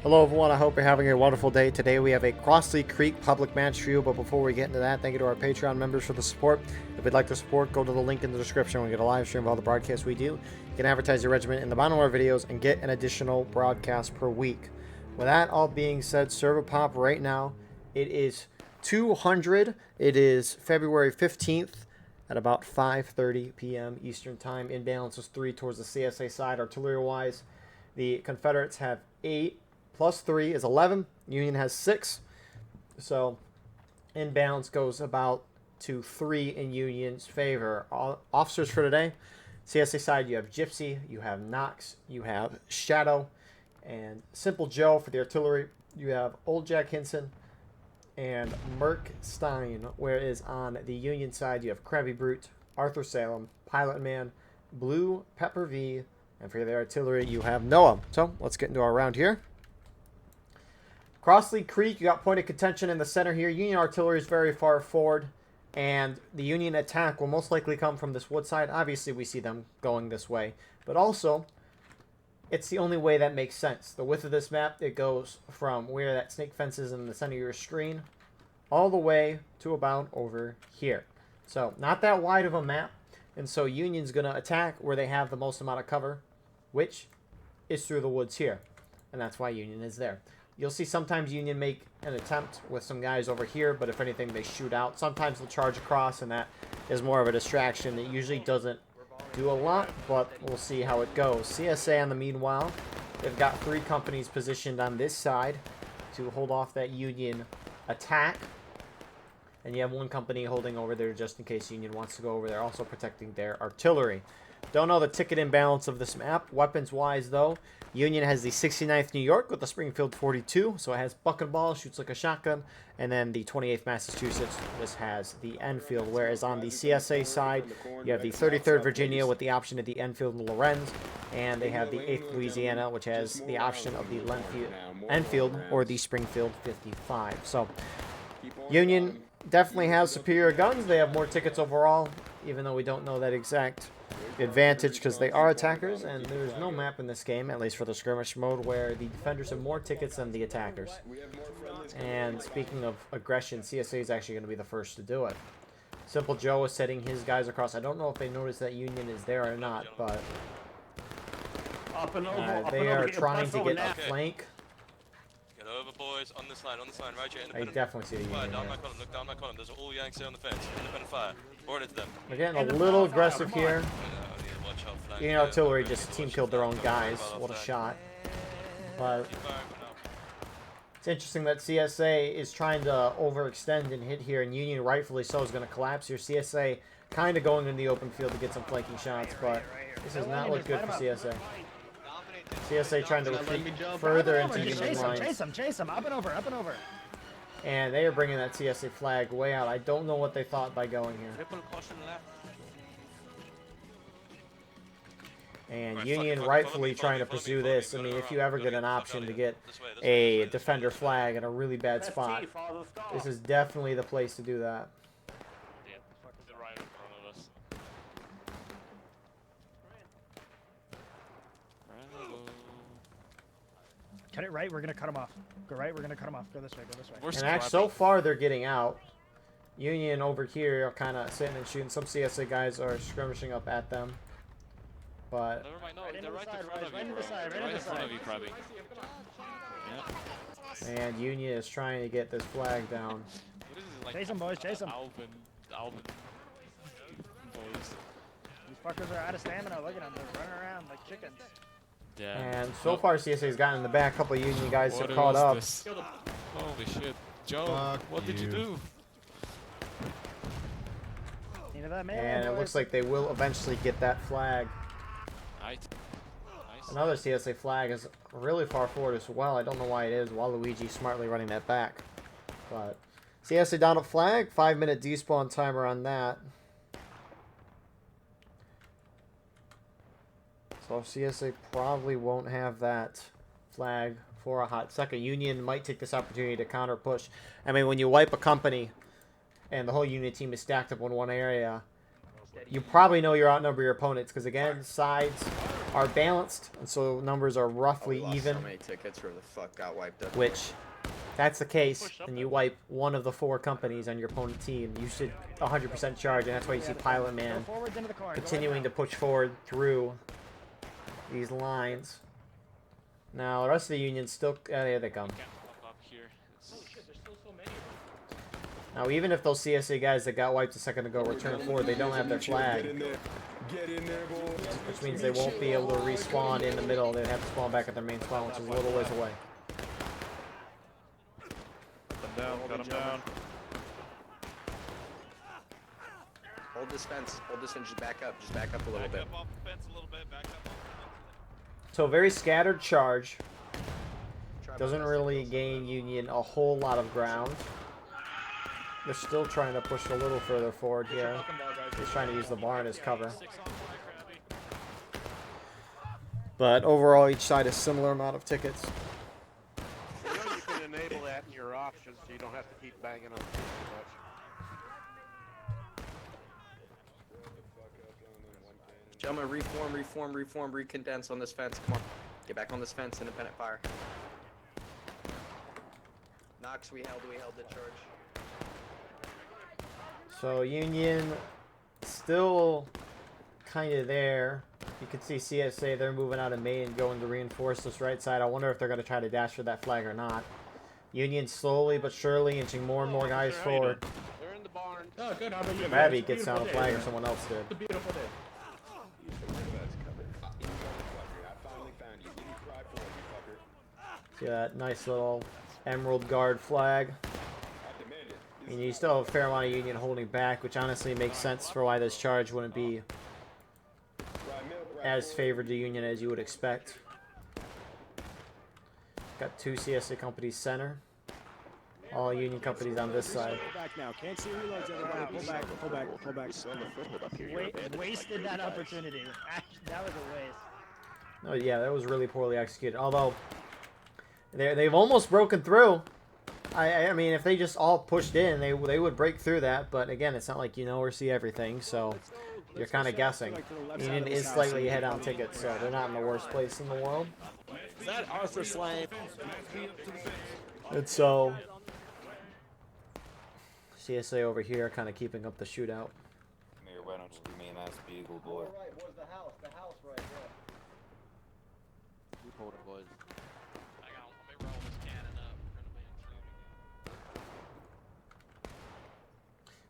Hello everyone, I hope you're having a wonderful day. Today we have a Crossley Creek public match for you, but before we get into that, thank you to our Patreon members for the support. If you'd like to support, go to the link in the description. We get a live stream of all the broadcasts we do. You can advertise your regiment in the bottom of our videos and get an additional broadcast per week. With that all being said, server pop right now. It is 200. It is February 15th at about 5:30 p.m. Eastern Time. Inbalance is 3 towards the CSA side. Artillery-wise, the Confederates have 8. Plus 3 is 11. Union has 6. So inbalance goes about to 3 in Union's favor. Officers for today. CSA side, you have Gypsy, you have Knox, you have Shadow, and Simple Joe for the artillery. You have Old Jack Hinson and Merc Stein. Whereas on the Union side, you have Krabby Brute, Arthur Salem, Pilot Man, Blue Pepper V, and for the artillery, you have Noah. So let's get into our round here. Crossley Creek, you got point of contention in the center here. Union artillery is very far forward, and the Union attack will most likely come from this wood side. Obviously, we see them going this way, but also, it's the only way that makes sense. The width of this map, it goes from where that snake fence is in the center of your screen, all the way to about over here. So, not that wide of a map, and so Union's going to attack where they have the most amount of cover, which is through the woods here, and that's why Union is there. You'll see sometimes Union make an attempt with some guys over here, but if anything, they shoot out. Sometimes they'll charge across, and that is more of a distraction. It usually doesn't do a lot, but we'll see how it goes. CSA, on the meanwhile, they've got 3 companies positioned on this side to hold off that Union attack. And you have 1 company holding over there just in case Union wants to go over there, also protecting their artillery. Don't know the ticket imbalance of this map. Weapons-wise, though, Union has the 69th New York with the Springfield 42, so it has buck and ball, shoots like a shotgun, and then the 28th Massachusetts just has the Enfield, whereas on the CSA side, you have the 33rd Virginia with the option of the Enfield and Lorenz, and they have the 8th Louisiana, which has the option of the Enfield or the Springfield 55. So, Union definitely has superior guns. They have more tickets overall, even though we don't know that exact advantage because they are attackers, and there's no map in this game, at least for the skirmish mode, where the defenders have more tickets than the attackers. And speaking of aggression, CSA is actually going to be the first to do it. Simple Joe is setting his guys across. I don't know if they noticed that Union is there or not, but they are trying to get a flank. Get over, boys. On this line, right here. I definitely see the Union. Down my column, look down my column. There's all Yanks there on the fence. Independent fire. Board into them. They're getting a little aggressive here. Union artillery just team killed their own guys. What a shot. But it's interesting that CSA is trying to overextend and hit here, and Union, rightfully so, is going to collapse here. CSA kind of going in the open field to get some flanking shots, but this does not look good for CSA. CSA trying to retreat further into Union lines. Chase him, up and over. And they are bringing that CSA flag way out. I don't know what they thought by going here. And Union rightfully trying to pursue this. I mean, if you ever get an option to get a defender flag in a really bad spot, this is definitely the place to do that. Cut it right, we're gonna cut him off. Go right, we're gonna cut him off. Go this way. And actually, so far they're getting out. Union over here are kind of sitting and shooting. Some CSA guys are skirmishing up at them. But right into the side. and Union is trying to get this flag down. Chase him, boys, chase him. Alvin. These fuckers are out of stamina. Look at them, they're running around like chickens. Yeah. And so far CSA's gotten in the back. A couple of Union guys have caught up. Holy shit. Joe, what did you do? And it looks like they will eventually get that flag. Nice. Another CSA flag is really far forward as well. I don't know why it is. Waluigi smartly running that back. But CSA down a flag. 5-minute despawn timer on that. So CSA probably won't have that flag for a hot second. Union might take this opportunity to counter push. I mean, when you wipe a company and the whole Union team is stacked up in one area, you probably know you're outnumber your opponents because, again, sides are balanced, and so numbers are roughly we lost even. So many tickets, where the fuck got wiped up? Which, if that's the case, and you wipe one of the 4 companies on your opponent team, you should 100% charge, and that's why you see Pilot Man Go forwards into the corner. continuing to push forward through these lines. Now, the rest of the Union still... there they come. Up here. Now, even if those CSA guys that got wiped a second ago return forward, they don't have their flag. Get in there, boys. Which means they won't be able to respawn in the middle. They'd have to spawn back at their main spawn, which is a little ways away. Cut him down. Hold this fence. Hold this fence. Just back up. Just back up a little bit. Back up off the fence a little bit. Back up off the fence. So, very scattered charge. Try my Doesn't best to really kill gain Union a whole lot of ground. They're still trying to push a little further forward here. He's trying to use the barn as cover. But overall, each side has similar amount of tickets. You know you can enable that in your options so you don't have to keep banging on the too much. Gentlemen, reform, recondense on this fence. Come on. Get back on this fence, independent fire. Knox, we held the charge. So Union still kind of there. You can see CSA, they're moving out of main, going to reinforce this right side. I wonder if they're going to try to dash for that flag or not. Union slowly but surely inching more and more guys forward. They're in the barn. Oh, good. How about you? Ravi gets down a flag or someone else did. It's a beautiful day. See that nice little Emerald Guard flag. And you still have a fair amount of Union holding back, which honestly makes sense for why this charge wouldn't be as favored to Union as you would expect. Got 2 CSA companies center. All Union companies on this side. Pull back now. Can't see reloads everybody. Pull back. Pull back. Pull back. Wasted that opportunity. That was a waste. Oh yeah, that was really poorly executed. Although they've almost broken through. I mean, if they just all pushed in, they would break through that. But again, it's not like you know or see everything, so you're kind of guessing. Union is slightly ahead on tickets, so they're not in the worst place in the world. Is that Arthur Slane? And so CSA over here kind of keeping up the shootout. Mayor, why don't you give me a nice beagle, boy? Right, where's the house? The house right there. Keep holding, boys. Hang on, let me roll this cannon up.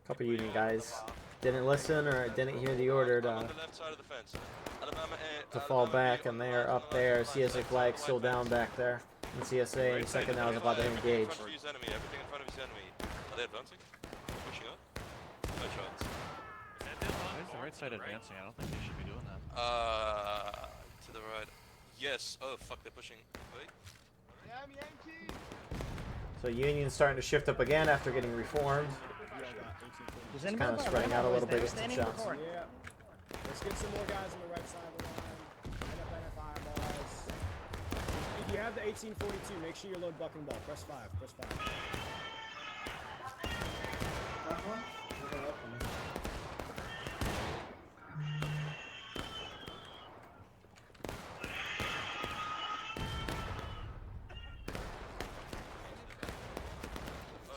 Couple Union guys didn't listen or didn't hear the order On to the left side of the fence. Alabama A, fall back, and they are up there. CSA flag still down back there. And CSA in second now is about to engage. In front of you is enemy. Everything in front of you is enemy. Are they advancing? Pushing up? No chance. Why is the right side advancing? I don't think they should be doing that. To the right. Yes. Oh fuck, they're pushing. Wait. So Union's starting to shift up again after getting reformed. Does Just anybody kind of know spreading where out a Rambo little is? bit They're with some standing in the shots. corner. Yeah. Let's get some more guys on the right side of the line. Independent fire, boys. If you have the 1842, make sure you load buck and ball. Press 5. Press 5.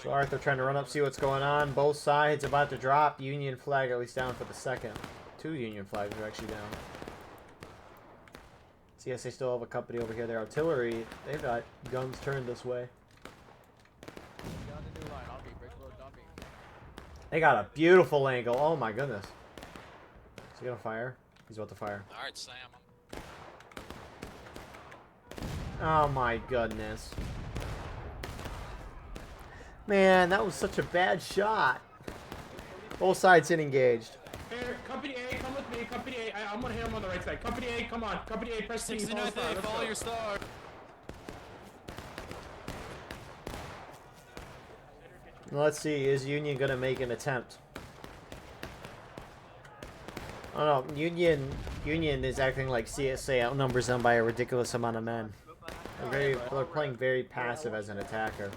So Arthur trying to run up, see what's going on. Both sides about to drop. Union flag at least down for the second. 2 Union flags are actually down. CSA still have a company over here. Their artillery, they've got guns turned this way. They got a beautiful angle. Oh my goodness. Is he gonna fire? He's about to fire. Alright, Sam. Oh my goodness. Man, that was such a bad shot. Both sides hit engaged. Here, Company A, come with me. Company A, I'm gonna hit him on the right side. Company A, come on. Company A, press C. Follow your star. Let's see, is Union gonna make an attempt? Oh no, Union is acting like CSA outnumbers them by a ridiculous amount of men. They're playing very passive as an attacker.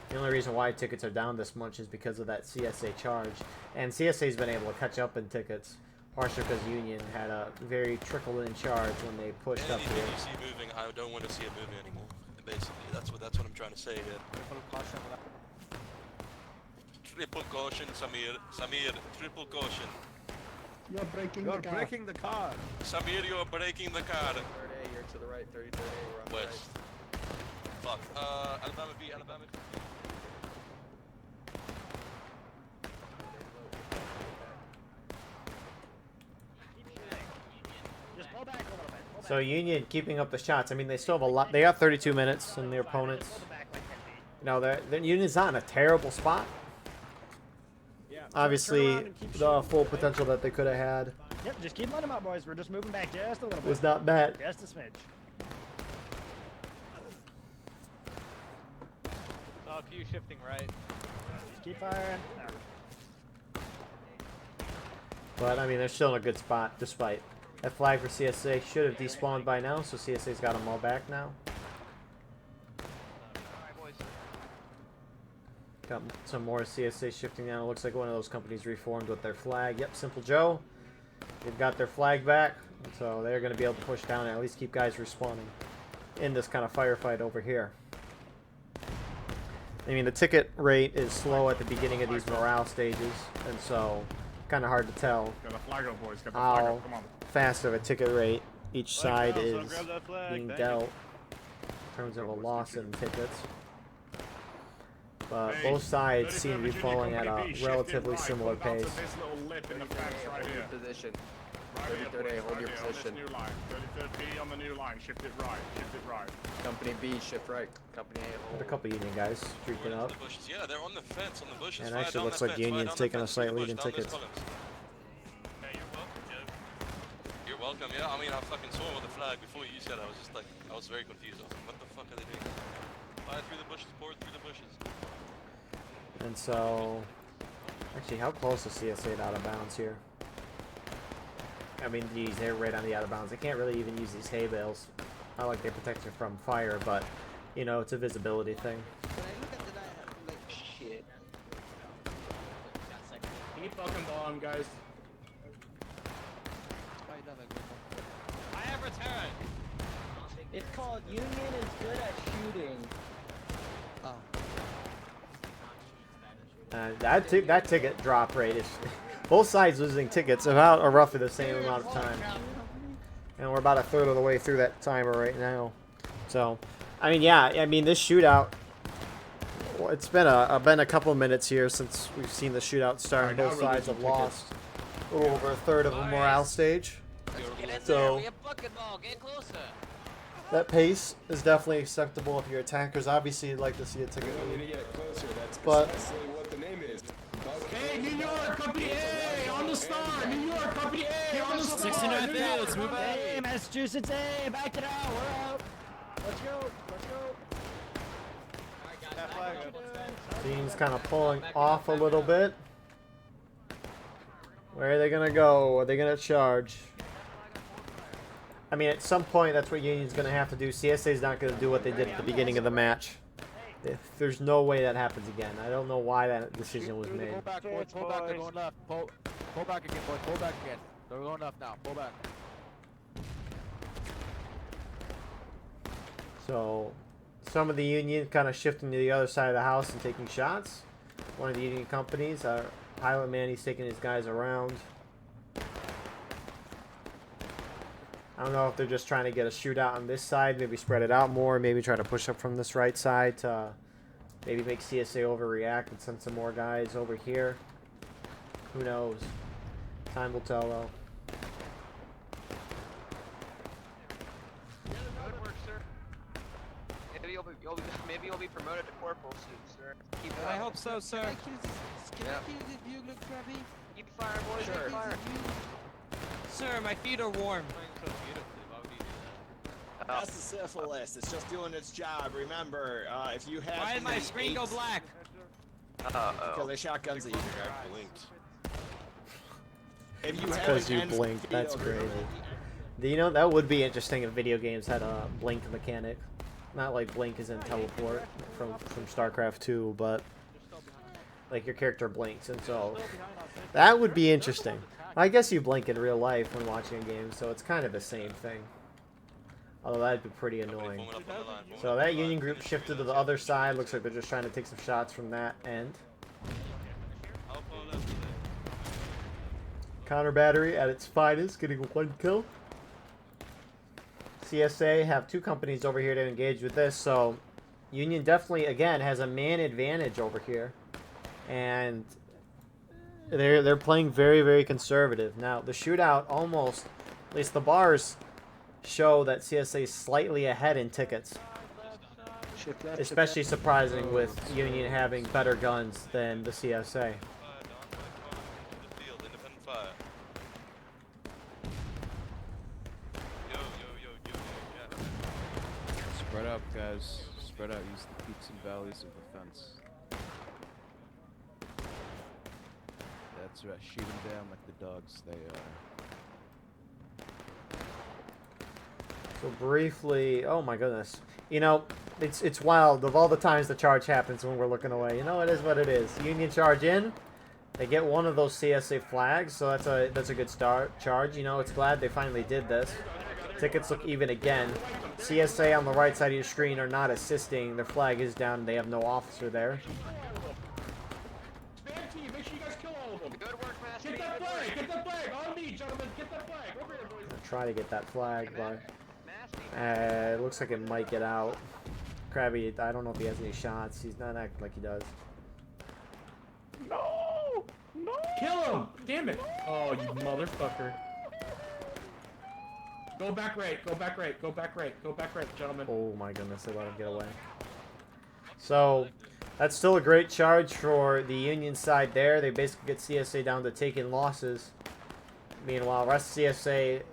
The only reason why tickets are down this much is because of that CSA charge. And CSA's been able to catch up in tickets. partially because Union had a very trickle-in charge when they pushed up Anything here. you see moving, I don't want to see it moving anymore. Basically, that's what I'm trying to say here. Triple caution, Samir. Samir, triple caution. You're breaking You're breaking the car. Samir, you're breaking the car. 3rd A, you're to the right. 33rd A, we're on the West. Fuck. Alabama B, Alabama B. Just pull back a little bit. Pull back. So Union keeping up the shots. I mean, they still have a lot. They got 32 minutes, and their opponents. Pull back like 10 feet. You know, the Union's not in a terrible spot. Yeah. turn Obviously, around and keep the shooting, full right? potential that they could have had Yep, just keep letting them out, boys. We're just moving back just a little bit. was not bad. Just a smidge. Saw a few shifting right. Just keep firing. There. But I mean, they're still in a good spot, despite that flag for CSA should have despawned by now. So CSA's got them all back now. Alright, boys. Got some more CSA shifting down. It looks like one of those companies reformed with their flag. Yep, Simple Joe. They've got their flag back, so they're going to be able to push down and at least keep guys respawning in this kind of firefight over here. I mean, the ticket rate is slow at the beginning of these morale stages, and so kind of hard to tell Got the flag up, boys. Got the flag how up. Come on. fast of a ticket rate each side down, son. is Grab that flag. being Thank you. dealt in terms of a loss in tickets. But Hey, both sides seem to be 33rd falling at Company a B, shift relatively in right. similar Hold on to pace. This little lip in the 33rd fence A, right hold here. your position. Right here, 33rd A, boys, hold right your here, on this position. new line. 33rd B on the new line. Shift it right. Shift it right. Company B, shift right. Company A, Got a hold. couple Union guys We're creeping into up. the bushes. Yeah, they're on the fence, on the bushes. And Fire actually down looks that like fence, fire Union's down that taking a fence, slight through the lead in bush, down those tickets. columns. Hey, you're welcome, Joe. You're welcome. Yeah, I mean, I fucking saw him with the flag before you said. I was just like, I was very confused. I was like, what the fuck are they doing? Fire through the bushes, pour through the bushes. And so, actually, how close is CSA to out of bounds here? I mean, geez, they're right on the out of bounds. They can't really even use these hay bales. Not like they're protected from fire, but, you know, it's a visibility thing. Shit. Keep fucking bomb, guys. I have returned. It's called Union is good at shooting. That ticket drop rate is both sides losing tickets about roughly the same amount of time, and we're about a third of the way through that timer right now. So, I mean, yeah, I mean this shootout. Well, it's been a couple of minutes here since we've seen the shootout start. Alright, now Both we're sides losing have lost a little over a third of a morale stage. Get in So- there. We have bucket ball. Get closer. That pace is definitely acceptable if you're attackers. Obviously, you'd like to see a ticket lead. But Hey, New York, Company A, on the star. New York, Company A, on the star. 69th A, let's move out. Hey, Massachusetts, hey, back it out. We're out. Let's go. Let's go. team's kind of pulling off a little bit. Where are they gonna go? Are they gonna charge? I mean, at some point, that's what Union's gonna have to do. CSA's not gonna do what they did at the beginning of the match. There's no way that happens again. I don't know why that decision was made. Pull back, boys. Pull back. They're going left. Pull back again, boys. Pull back again. They're going left now. Pull back. So, some of the Union kind of shifting to the other side of the house and taking shots. One of the Union companies, Pilot Man, he's taking his guys around. I don't know if they're just trying to get a shootout on this side, maybe spread it out more, maybe try to push up from this right side to maybe make CSA overreact and send some more guys over here. Who knows? Time will tell, though. Good work, sir. Maybe you'll be promoted to corporal soon, sir. Keep it up. I hope so, sir. Yeah. Keep firing, boys. Sure. Keep firing. Sir, my feet are warm. That's the syphilis. It's just doing its job. Remember, if you have. Why did my the screen go black? Because the shotguns that you I blinked. If you It's have because an you N blinked. speed That's over crazy. it, You know, that would be interesting if video games had a blink mechanic. Not like blink is in teleport from StarCraft 2, but like your character blinks, and so that would be interesting. I guess you blink in real life when watching a game, so it's kind of the same thing. Although that'd be pretty annoying. So that Union group shifted to the other side. Looks like they're just trying to take some shots from that end. Counter battery at its finest, getting 1 kill. CSA have 2 companies over here to engage with this, so Union definitely, again, has a man advantage over here. And they're playing very, very conservative. Now, the shootout almost, at least the bars, show that CSA is slightly ahead in tickets. Especially surprising with Union having better guns than the CSA. Spread out, guys. Spread out. Use the peaks and valleys of the fence. That's right. Shoot them down like the dogs they are. So briefly, oh my goodness. You know, it's wild of all the times the charge happens when we're looking away. You know, it is what it is. Union charge in. They get one of those CSA flags, so that's a good start. Charge, you know, it's glad they finally did this. Tickets look even again. CSA on the right side of your screen are not assisting. Their flag is down. They have no officer there. Make sure you guys kill all of them. Good work, Master. Get that flag! Get that flag! On me, gentlemen! Get that flag! Over here, boys! Try to get that flag, but it looks like it might get out. Krabby, I don't know if he has any shots. He's not acting like he does. No! No! Kill him! Damn it! Oh, you motherfucker. Go back right, go back right, go back right, go back right, gentlemen. Oh my goodness, they let him get away. So, that's still a great charge for the Union side there. They basically get CSA down to taking losses. Meanwhile, rest of CSA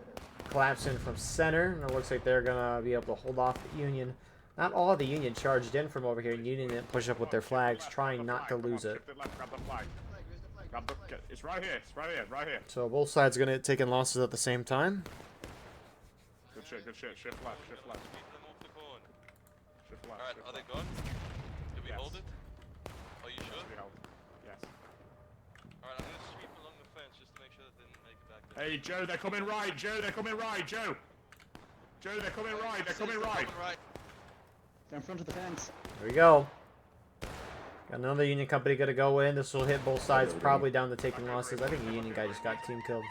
collapsing from center, and it looks like they're going to be able to hold off the Union. Not all of the Union charged in from over here, and Union didn't push up with their flags, trying not to lose it. It's right here, it's right here, right here. So both sides are going to taking losses at the same time. Good shit, good shit. Shift left, shift left. Shift left. Alright, are they gone? Did we hold it? Are you sure? Yes. Alright, I'm gonna sweep along the fence just to make sure that they didn't make it back there. Hey, Joe, they're coming right. Joe, they're coming right. Joe. Joe, they're coming right. They're coming right. They're in front of the fence. There we go. Got another Union company going to go in. This will hit both sides, probably down to taking losses. I think the Union guy just got team killed.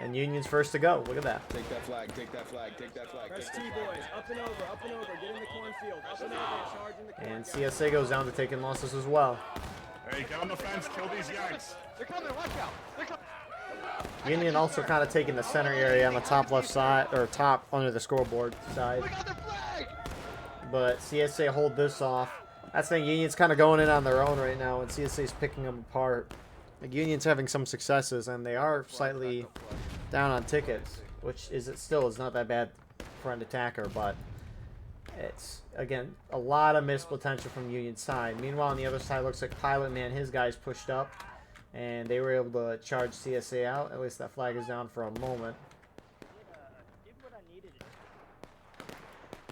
And Union's first to go. Look at that. Take that flag, take that flag, take that flag. Press T, boys. Up and over, get in the cornfield. Up and over, charge in the cornfield. And CSA goes down to taking losses as well. Hey, get on the fence, kill these Yanks. They're coming, watch out. They're coming. Union also kind of taking the center area on the top left side, or top under the scoreboard side. We got their flag! But CSA hold this off. That's the thing, Union's kind of going in on their own right now, and CSA's picking them apart. Like, Union's having some successes, and they are slightly down on tickets, which is still is not that bad for an attacker, but it's, again, a lot of missed potential from Union's side. Meanwhile, on the other side, looks like Pilot Man, his guys pushed up, and they were able to charge CSA out. At least that flag is down for a moment.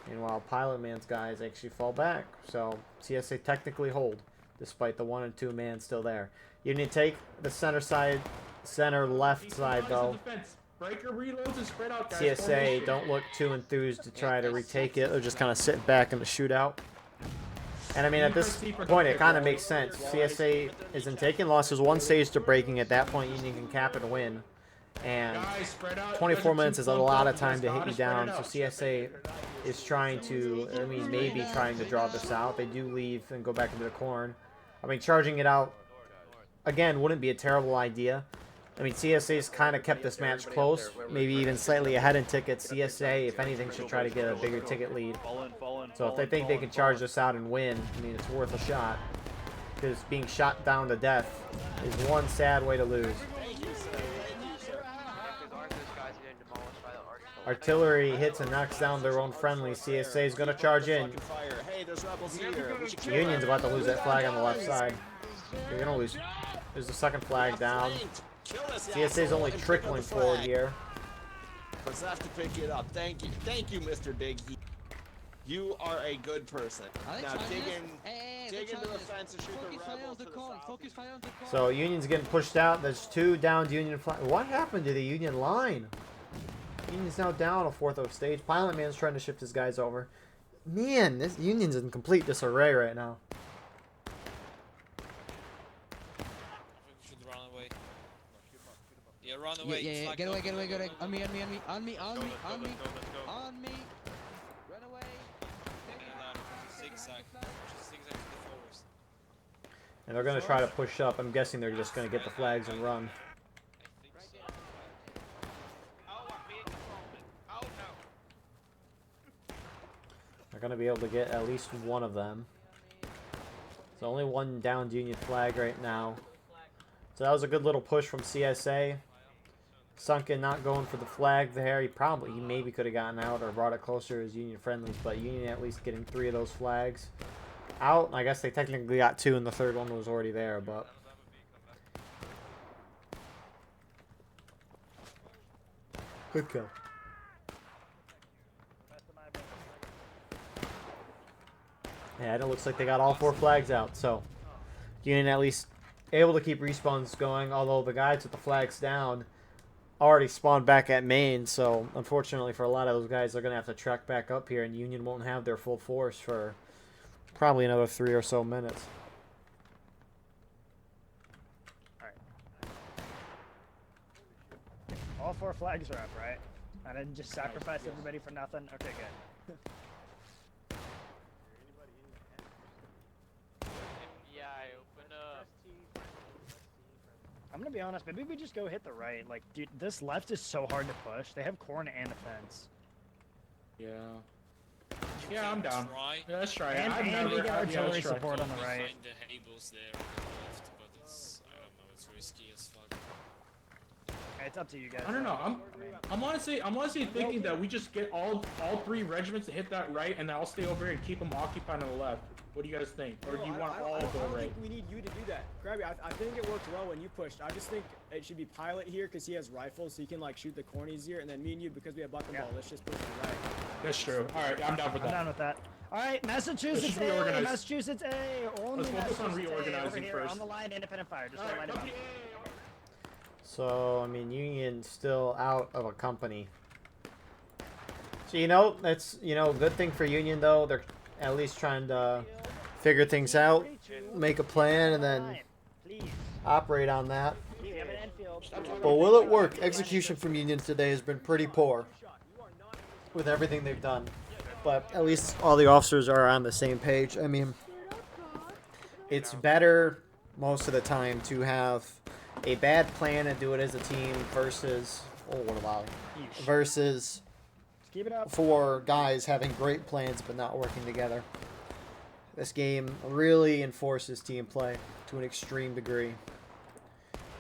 Meanwhile, Pilot Man's guys actually fall back, so CSA technically hold, despite the 1 and 2 man still there. Union take the center side, center left side though. Breaker reloads and spread out, guys. CSA don't look too enthused to try to retake it. They're just kind of sitting back in the shootout. And I mean, at this point, it kind of makes sense. CSA isn't taking losses. One stage to breaking. At that point, Union can cap and win. And 24 minutes is a lot of time to hit you down. So CSA is trying to, I mean, maybe trying to draw this out. They do leave and go back into the corn. I mean, charging it out, again, wouldn't be a terrible idea. I mean, CSA's kind of kept this match close, maybe even slightly ahead in tickets. CSA, if anything, should try to get a bigger ticket lead. So if they think they can charge this out and win, I mean, it's worth a shot. Because being shot down to death is one sad way to lose. Artillery hits and knocks down their own friendly. CSA is going to charge in. Union's about to lose that flag on the left side. You're going to lose. There's the second flag down. CSA is only trickling forward here. Let's have to pick it up. Thank you, Mr. Big. You are a good person. Now dig in. Dig into the fence and shoot the rebels to the south. So Union's getting pushed out. There's 2 downed Union flag. What happened to the Union line? Union's now down a fourth of stage. Pilot Man's trying to shift his guys over. Man, this Union's in complete disarray right now. Yeah, run away. Yeah, get away, get away, get away. On me. Run away. Zigzag to the forest. And they're going to try to push up. I'm guessing they're just going to get the flags and run. They're going to be able to get at least one of them. There's only 1 downed Union flag right now. So that was a good little push from CSA. Sunken not going for the flag there. He maybe could have gotten out or brought it closer as Union friendlies, but Union at least getting 3 of those flags out. I guess they technically got 2 and the third one was already there, but good kill. Yeah, and it looks like they got all 4 flags out, so Union at least able to keep respawns going, although the guys with the flags down already spawned back at main, so unfortunately for a lot of those guys, they're going to have to trek back up here, and Union won't have their full force for probably another 3 or so minutes. Alright. All 4 flags are up, right? I didn't just sacrifice everybody for nothing? Okay, good. I'm gonna be honest, maybe we just go hit the right. Like, dude, this left is so hard to push. They have corn and a fence. Yeah. Yeah, I'm down. Yeah, let's try it. And we get artillery support on the right. The Hables there on the left, but it's, I don't know, it's risky as fuck. It's up to you guys. I don't know. I'm honestly thinking that we just get all 3 regiments to hit that right, and I'll stay over here and keep them occupied on the left. What do you guys think? Or do you want all to go right? I don't think we need you to do that. Grabby, I think it worked well when you pushed. I just think it should be Pilot here because he has rifles, so he can like shoot the corn easier, and then me and you, because we have buck and ball, let's just push to the right. That's true. Alright, I'm down with that. I'm down with that. Alright, Massachusetts A! Massachusetts A! Only Let's focus on reorganizing over here, first. on the line, independent fire. Just line it up. So, I mean, Union still out of a company. So, you know, that's, good thing for Union, though. They're at least trying to figure things out, make a plan, and then operate on that. But will it work? Execution from Union today has been pretty poor with everything they've done. But at least all the officers are on the same page. I mean, it's better most of the time to have a bad plan and do it as a team versus versus keep it up. 4 guys having great plans but not working together. This game really enforces team play to an extreme degree.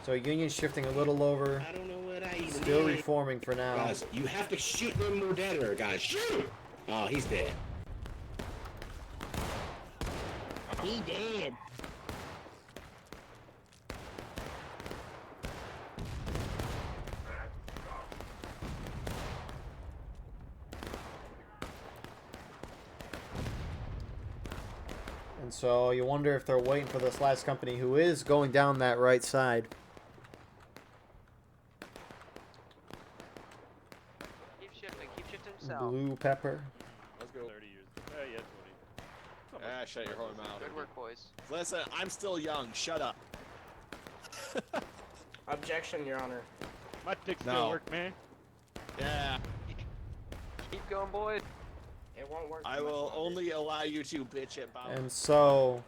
So Union shifting a little over. I don't know what I even Still did. reforming for now. Guys, you have to shoot them more deader, guys. Shoot! Oh, he's dead. He dead. And so you wonder if they're waiting for this last company who is going down that right side. Keep shifting south. Blue pepper. Let's go. 30 years. Yeah, 20. Ah, shut your whole mouth. Good work, boys. Listen, I'm still young. Shut up. Objection, Your Honor. My dick still work, man. Yeah. Keep going, boys. It won't work. I will only allow you to bitch about. And so,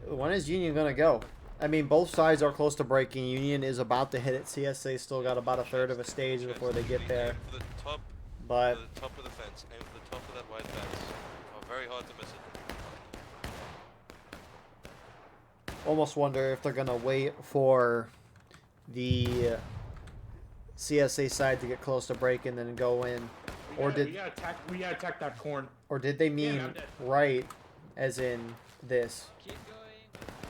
when is Union going to go? I mean, both sides are close to breaking. Union is about to hit it. CSA still got about a third of a stage before they get there. Aim for the top, But the top of the fence. Aim for the top of that white fence. Oh, very hard to miss it. almost wonder if they're going to wait for the CSA side to get close to break and then go in. We gotta attack that corn. Or did they mean right, as in this?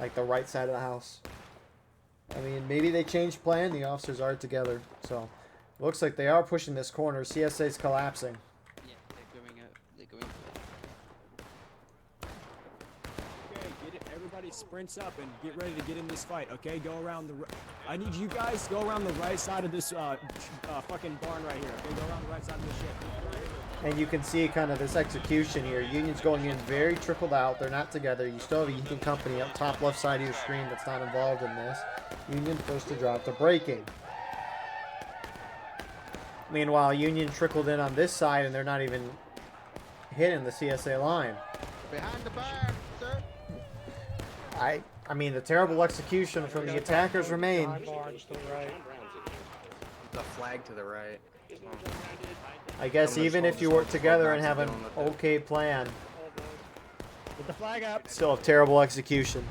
Like the right side of the house? I mean, maybe they changed plan. The officers are together. So, looks like they are pushing this corner. CSA's collapsing. Yeah, they're going up. They're going everybody sprints up and get ready to get in this fight, okay? Go around the... I need you guys to go around the right side of this fucking barn right here, okay? Go around the right side of this shit. And you can see kind of this execution here. Union's going in very trickled out. They're not together. You still have a Union company up top left side of your screen that's not involved in this. Union first to drop. They're breaking. Meanwhile, Union trickled in on this side, and they're not even hitting the CSA line. Behind the barn, sir. I mean, the terrible execution from the attackers remain. The flag to the right. I guess even if you work together and have an okay plan, Get the flag up. still have terrible execution.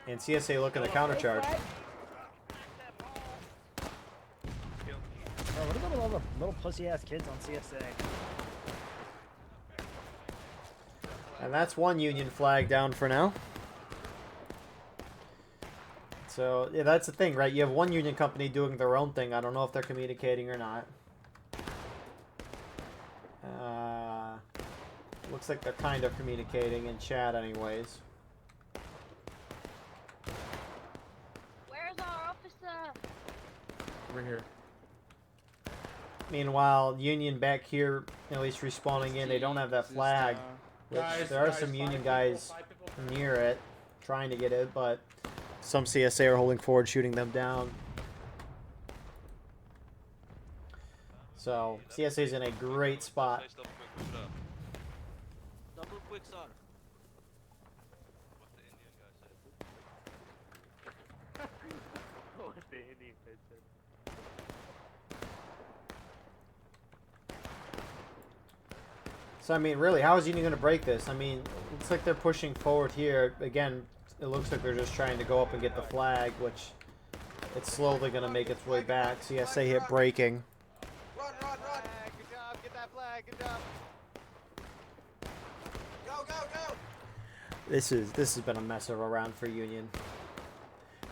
And CSA looking to countercharge. Bro, what about all the little pussy ass kids on CSA? And that's one Union flag down for now. So, yeah, that's the thing, right? You have one Union company doing their own thing. I don't know if they're communicating or not. Looks like they're kind of communicating in chat anyways. Where's our officer? Over here. Meanwhile, Union back here, at least respawning in, they don't have that flag. Which there are some Union guys near it, trying to get it, but some CSA are holding forward, shooting them down. So, CSA's in a great spot. Double quick, sir. What the Indian guy said. So, I mean, really, how is Union going to break this? I mean, it's like they're pushing forward here. Again, it looks like they're just trying to go up and get the flag, which it's slowly going to make its way back. CSA hit breaking. Run, run, run. Good job. Get that flag. Good job. Go, go, go. This has been a mess of a round for Union.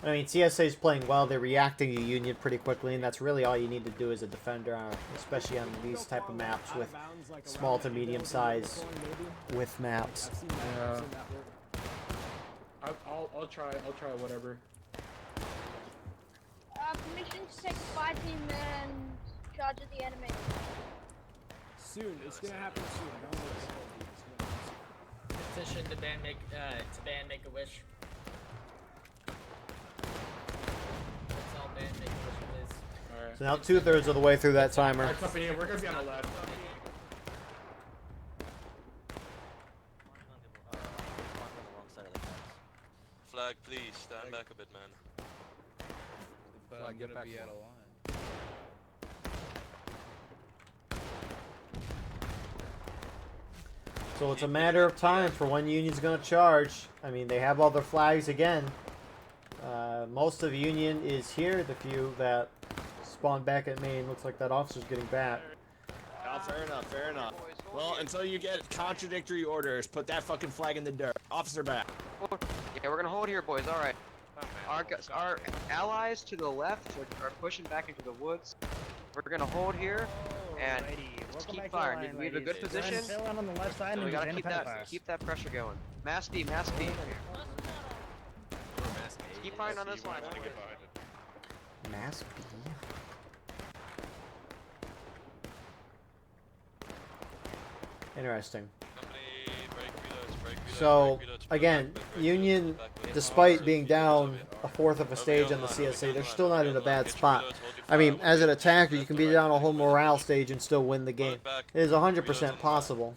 I mean, CSA's playing well. They're reacting to Union pretty quickly, and that's really all you need to do as a defender, especially on these type of maps with small to medium size with maps. Yeah. I'll try whatever. Permission to take fire team and charge at the enemy. Soon, it's gonna happen soon. Don't worry. Petition to ban Make a Wish. Let's all ban Make a Wish, please. Alright. So now 2/3 of the way through that timer. Alright, company, we're gonna be on the left. Flag, please stand back a bit, man. But I'm gonna be out of line. So it's a matter of time for when Union's going to charge. I mean, they have all their flags again. Most of Union is here. The few that spawned back at main, looks like that officer's getting back. Oh, fair enough, fair enough. Well, until you get contradictory orders, put that fucking flag in the dirt. Officer back. Yeah, we're gonna hold here, boys. All right. Our allies to the left are pushing back into the woods. We're gonna hold here and just keep firing. We have a good position. On the left side, So we gotta and keep that pressure going. Mass B, mass B. Keep firing on this line. Mass B. Interesting. So, again, Union, despite being down a fourth of a stage on the CSA, they're still not in a bad spot. I mean, as an attacker, you can be down a whole morale stage and still win the game. It is 100% possible.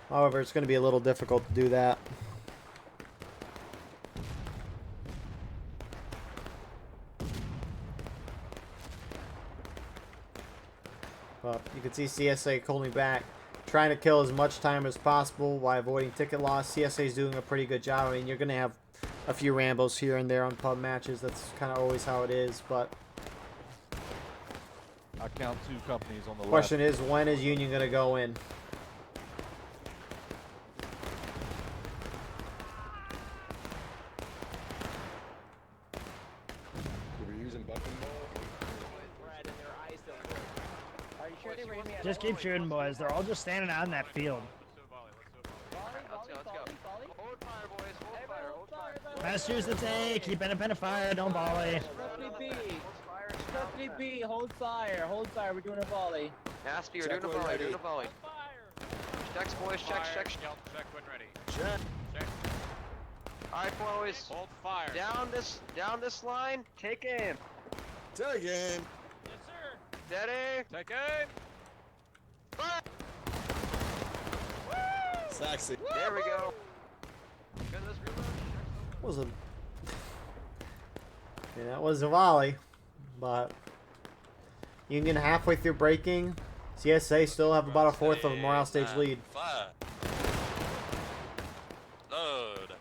However, it's going to be a little difficult to do that. But you can see CSA holding back, trying to kill as much time as possible while avoiding ticket loss. CSA is doing a pretty good job. I mean, you're going to have a few Rambos here and there on pub matches. That's kind of always how it is. But I count 2 companies on the question is, when is Union going to go in? Just keep shooting, boys. They're all just standing out in that field. Let's go, let's go. Hold fire, boys. Hold fire, hold fire. Massachusetts A, keep independent fire, don't volley. Scruffy B. Scruffy B, hold fire. Hold fire. We're doing a volley. Nasty, you're doing a volley, doing a volley. Checks, boys, checks, checks. Check when ready. Check. Check. Alright, boys. Hold fire. Down this line. Take aim. Take aim. Yes, sir. Steady. Take aim. Fire. Sexy. There we go. Good, let's reload. Was a yeah, that was a volley, but Union halfway through breaking. CSA still have about a fourth of a morale stage lead. Fire. Load.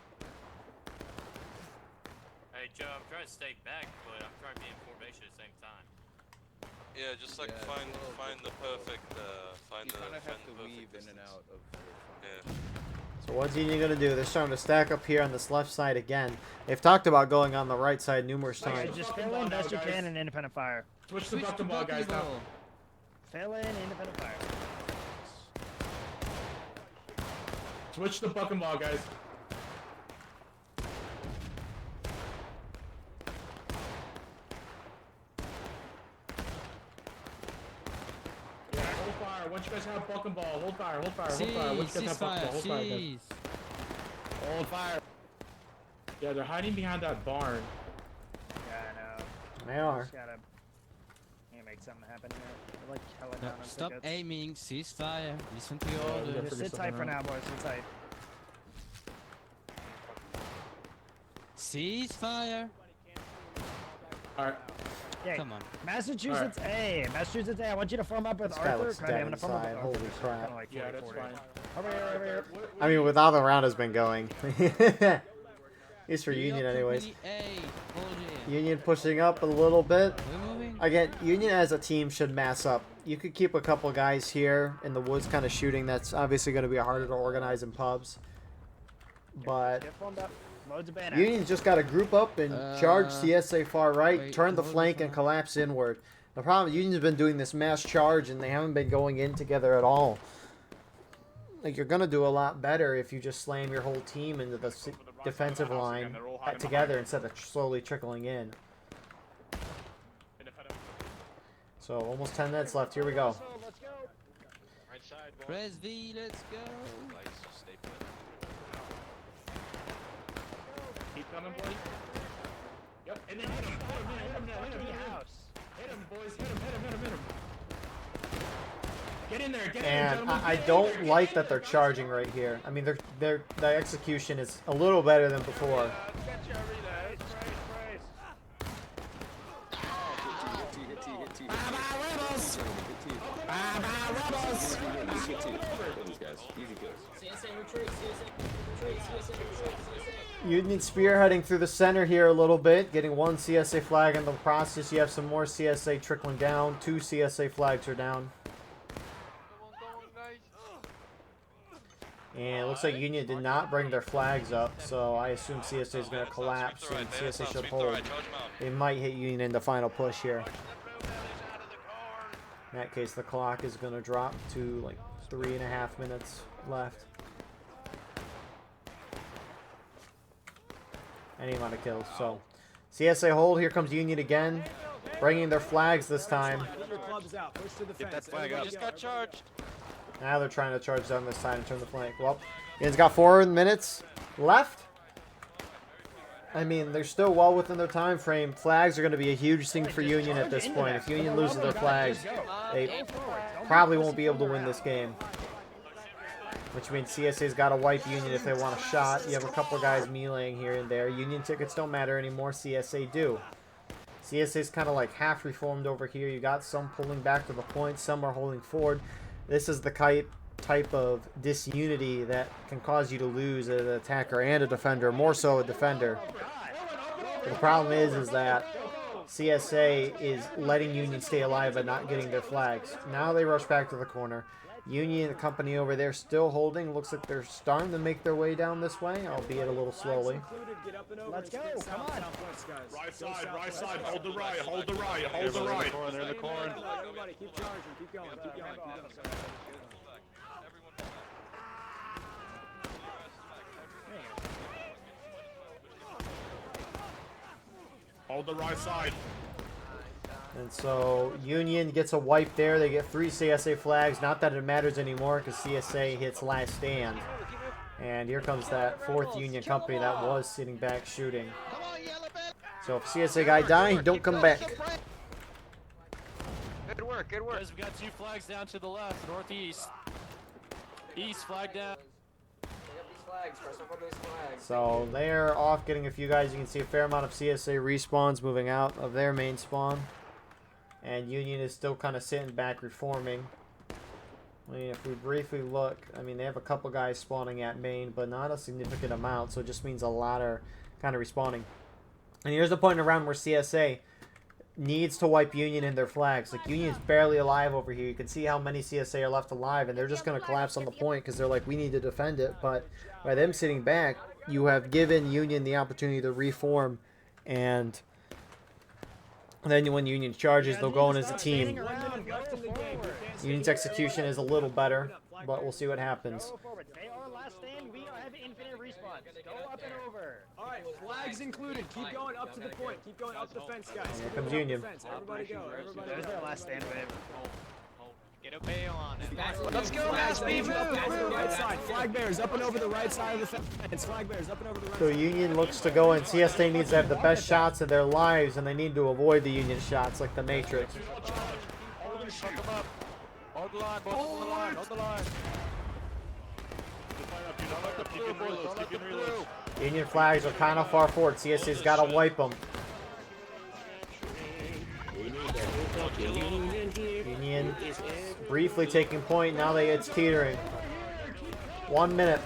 Hey Joe, I'm trying to stay back, but I'm trying to be in formation at the same time. Yeah, just like Yeah, find the perfect find You the kind of have to perfect weave in and distance. out of your Yeah. So what's Union gonna do? They're starting to stack up here on this left side again. They've talked about going on the right side numerous Okay, times. just fill in best you can and independent fire. Switch the bucking ball, guys. Now. Fill in independent fire. Switch the bucking ball, guys. Yeah, hold fire. Once you guys have bucking ball, hold fire, hold fire, hold fire. Once you guys have bucking ball, hold fire, guys. Hold fire. Yeah, they're hiding behind that barn. Yeah, I know. They are. Just gotta make something happen here. They're like hella down on Stop tickets. aiming, ceasefire, listen to your we orders. gotta Just figure sit tight for something now, out. boys. Sit tight. Ceasefire. Alright. Yeah, Come on. Massachusetts A. Massachusetts A. I want you to form up with This guy Arthur. looks Kinda, I'm dead gonna form up inside. with Arthur. Holy so crap. kinda like Yeah, that's 40. fine. Over here, over here. I mean, with how the round has been going. At least for Union, anyways. Union pushing up a little bit. Again, Union as a team should mass up. You could keep a couple guys here in the woods kind of shooting. That's obviously going to be harder to organize in pubs. But Get formed up. Loads of bayonets. Union's just got to group up and charge CSA far right, wait, turn the hold flank, and collapse inward. The problem is Union's been doing this mass charge, and they haven't been going in together at all. Like, you're going to do a lot better if you just slam your whole team into the defensive line together instead of slowly trickling in. So, almost 10 minutes left. Here we go. Right side, boy. Press V, let's go. Nice, stay put. Keep coming, boys. Yep, and then hit him. Hit him, boys. Hit him. Get in there, And gentlemen. I don't like that they're charging right here. I mean, their execution is a little better than before. CSA retreat, CSA retreat, CSA retreat, CSA. Union spearheading through the center here a little bit, getting one CSA flag in the process. You have some more CSA trickling down. 2 CSA flags are down. And it looks like Union did not bring their flags up, so I assume CSA is going to collapse and CSA should hold. They might hit Union in the final push here. In that case, the clock is going to drop to like 3.5 minutes left. Any amount of kills. So, CSA hold. Here comes Union again, bringing their flags this time. Put your clubs out. Push to the Get fence. that flag out. Everybody Just go. got charged. Now they're trying to charge down this side and turn the flank. Well, Union's got 4 minutes left. I mean, they're still well within their time frame. Flags are going to be a huge thing for Union at this point. If Union loses their flags, they probably won't be able to win this game. Which means CSA's got to wipe Union if they want a shot. You have a couple guys meleeing here and there. Union tickets don't matter anymore. CSA do. CSA's kind of like half reformed over here. You got some pulling back to the point. Some are holding forward. This is the type of disunity that can cause you to lose as an attacker and a defender. More so a defender. But the problem is that CSA is letting Union stay alive and not getting their flags. Now they rush back to the corner. Union company over there still holding. Looks like they're starting to make their way down this way, albeit a little slowly. Let's go. Come on. Right side. Hold the right. Hold the right. They're in the corn. Everybody, keep charging. Keep going. Keep going. Hold the right side. And so Union gets a wipe there. They get 3 CSA flags. Not that it matters anymore because CSA hits last stand. And here comes that 4th Union company that was sitting back shooting. So if CSA guy die, don't come back. Good work. Good work. Guys, we got 2 flags down to the left, northeast. East flag down. So they're off getting a few guys. You can see a fair amount of CSA respawns moving out of their main spawn. And Union is still kind of sitting back reforming. I mean, if we briefly look, I mean, they have a couple guys spawning at main, but not a significant amount. So it just means a lot are kind of respawning. And here's the point around where CSA needs to wipe Union in their flags. Like, Union's barely alive over here. You can see how many CSA are left alive, and they're just going to collapse on the point because they're like, we need to defend it. But by them sitting back, you have given Union the opportunity to reform, and then when Union charges, they'll go in as a team. Union's execution is a little better, but we'll see what happens. They are last stand. We have infinite respawns. Go up and over. All right, flags included. Keep going up to the point. Keep going up the fence, guys. Here comes Union. Everybody go. Everybody There's go. their last stand, babe. Get a bail on it. Let's go, guys. We move. Right side. Flag bearers up and over the right side of the fence. Flag bearers up and over the right So side. Union looks to go in. CSA needs to have the best shots of their lives, and they need to avoid the Union shots like the Matrix. Hold the line, boys. Hold the line. Hold the line. Union flags are kind of far forward. CSA's got to wipe them. Union briefly taking point. Now it's teetering. 1 minute.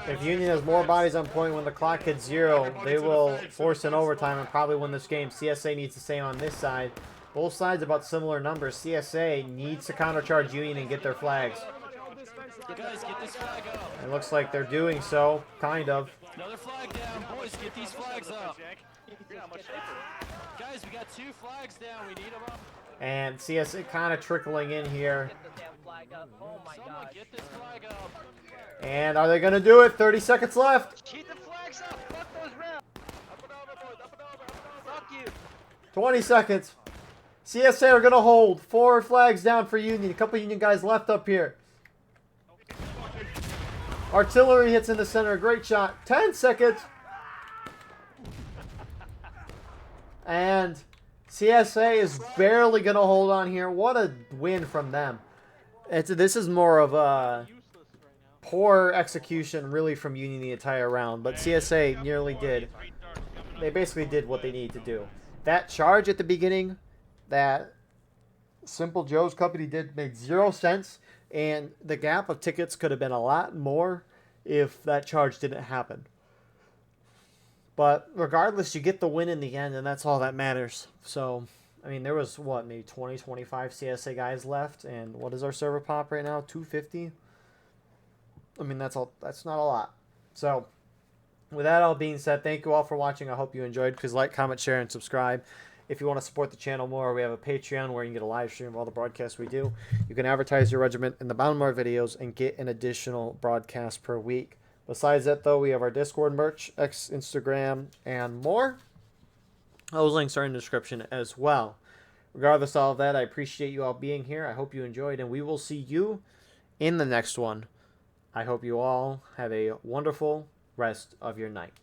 If Union has more bodies on point when the clock hits 0, they will force an overtime and probably win this game. CSA needs the same on this side. Both sides about similar numbers. CSA needs to countercharge Union and get their flags. Guys, get this flag up. It looks like they're doing so, kind of. Another flag down, boys. Get these flags up. Guys, we got 2 flags down. We need them up. And CSA kind of trickling in here. Someone get this flag up. And are they going to do it? 30 seconds left. Keep the flags up. Fuck those rounds. Up and over, boys. Up and over. Fuck you. 20 seconds. CSA are going to hold. 4 flags down for Union. A couple Union guys left up here. Artillery hits in the center. Great shot. 10 seconds. And CSA is barely going to hold on here. What a win from them. This is more of a poor execution, really, from Union the entire round. But CSA nearly did. They basically did what they needed to do. That charge at the beginning, that Simple Joe's company did, made 0 sense. And the gap of tickets could have been a lot more if that charge didn't happen. But regardless, you get the win in the end, and that's all that matters. So, I mean, there was, what, maybe 20, 25 CSA guys left, and what is our server pop right now? 250? I mean, that's not a lot. So, with that all being said, thank you all for watching. I hope you enjoyed. Please like, comment, share, and subscribe. If you want to support the channel more, we have a Patreon where you can get a live stream of all the broadcasts we do. You can advertise your regiment in the bottom of our videos and get an additional broadcast per week. Besides that, though, we have our Discord merch, Instagram, and more. Those links are in the description as well. Regardless of all of that, I appreciate you all being here. I hope you enjoyed, and we will see you in the next one. I hope you all have a wonderful rest of your night.